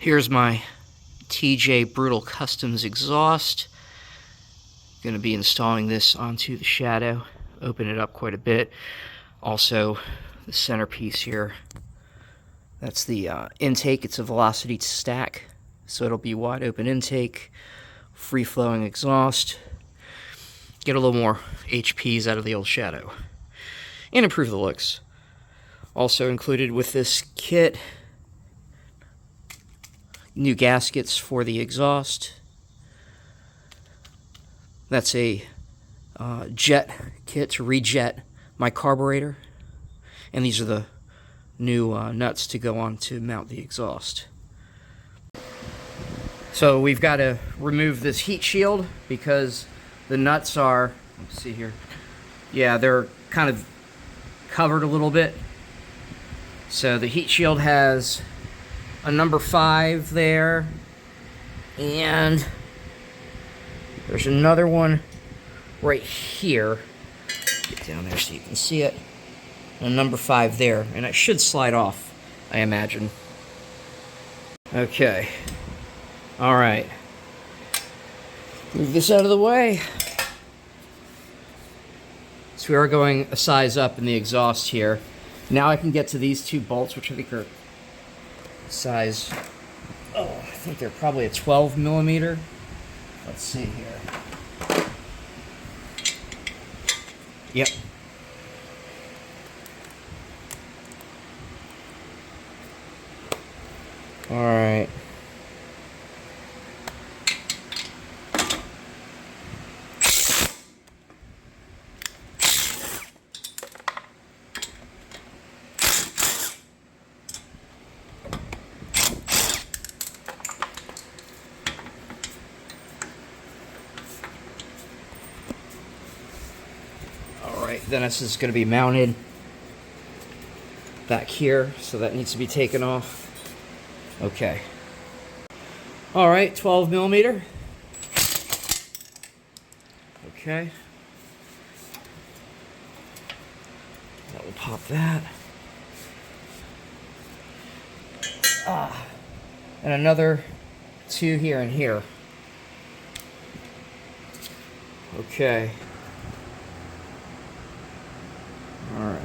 Here's my TJ Brutal Customs exhaust. Going to be installing this onto the Shadow. Open it up quite a bit. Also, the centerpiece here. That's the intake. It's a velocity stack, so it'll be wide open intake, free-flowing exhaust. Get a little more HPs out of the old Shadow and improve the looks. Also included with this kit, new gaskets for the exhaust. That's a jet kit to rejet my carburetor, and these are the new nuts to go on to mount the exhaust. So we've got to remove this heat shield because the nuts are, let's see here, yeah, they're kind of covered a little bit. So the heat shield has a number 5 there, and there's another one right here. Get down there so you can see it. And a number 5 there, and it should slide off, I imagine. Okay. All right. Move this out of the way. So we are going a size up in the exhaust here. Now I can get to these 2 bolts, which I think are size, I think they're probably a 12 millimeter. Let's see here. Yep. All right. Then this is going to be mounted back here, so that needs to be taken off. Okay. All right, 12 millimeter. Okay. That will pop that. And another 2 here and here. Okay. All right.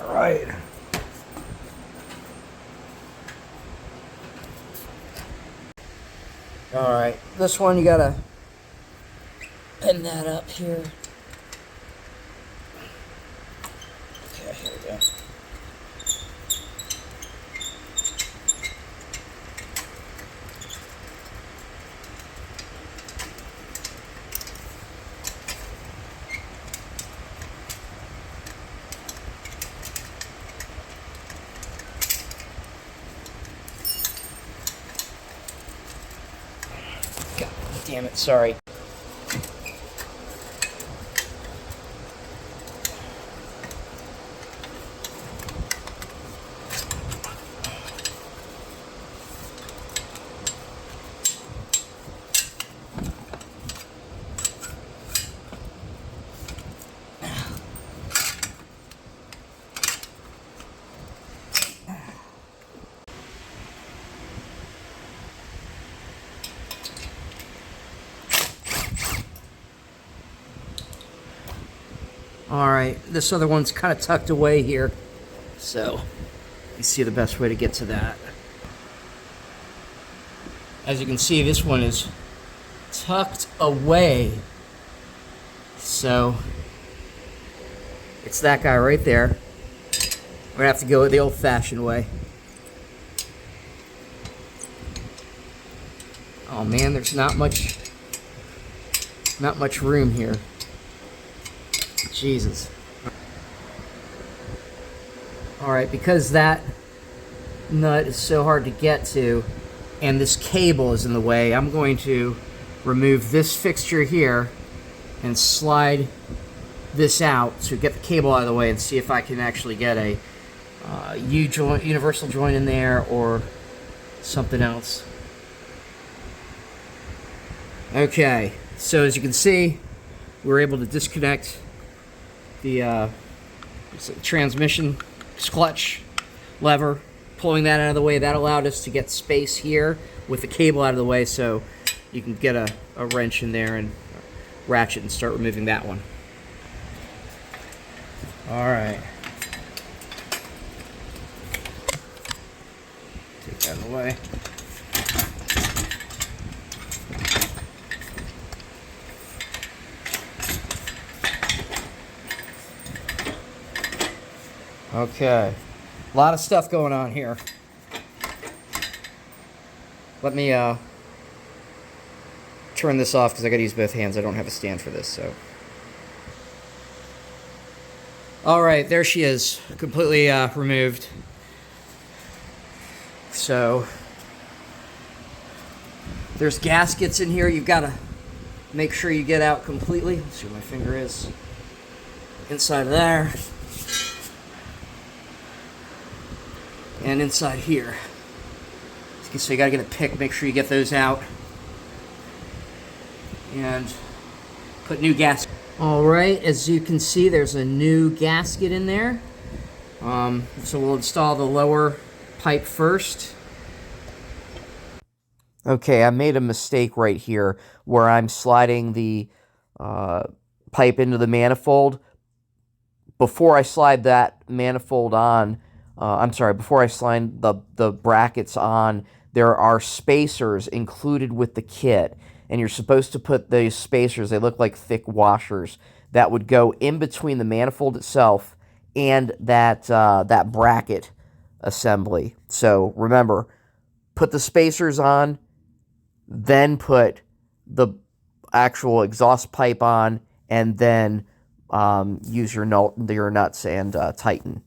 Right. All right, this one you gotta pin that up here. Okay, here we go. Damn it, sorry. All right, this other one's kind of tucked away here, so you see the best way to get to that. As you can see, this one is tucked away, so it's that guy right there. We're gonna have to go the old-fashioned way. Oh man, there's not much room here. Jesus. Alright, because that nut is so hard to get to and this cable is in the way, I'm going to remove this fixture here and slide this out to get the cable out of the way and see if I can actually get a U-joint, universal joint in there or something else. Okay, so as you can see, we're able to disconnect the transmission clutch lever, pulling that out of the way. That allowed us to get space here with the cable out of the way, so you can get a wrench in there and ratchet and start removing that one. Alright. Take that out of the way. Okay, a lot of stuff going on here. Let me turn this off because I gotta use both hands. I don't have a stand for this, so. All right, there she is, completely removed. So there's gaskets in here. You've got to make sure you get out completely. Let's see where my finger is. Inside of there. And inside here. So you gotta get a pick, make sure you get those out. And put new gasket. Alright, as you can see, there's a new gasket in there. So we'll install the lower pipe first. Okay, I made a mistake right here where I'm sliding the pipe into the manifold. Before I slide that manifold on, before I slide the brackets on, there are spacers included with the kit. And you're supposed to put these spacers, they look like thick washers, that would go in between the manifold itself and that bracket assembly. So remember, put the spacers on, then put the actual exhaust pipe on, and then use your nuts and tighten.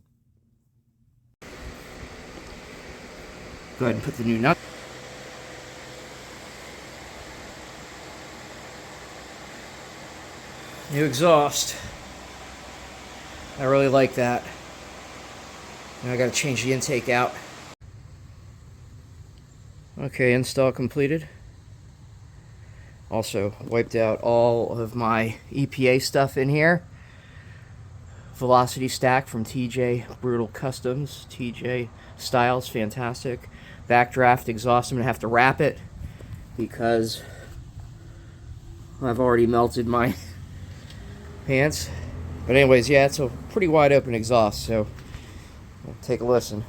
Go ahead and put the new nut. New exhaust. I really like that. Now I gotta change the intake out. Okay, install completed. Also wiped out all of my EPA stuff in here. Velocity stack from TJ Brutal Customs. TJ styles, fantastic. Backdraft exhaust, I'm gonna have to wrap it because I've already melted my pants. But anyways, yeah, it's a pretty wide open exhaust, so take a listen.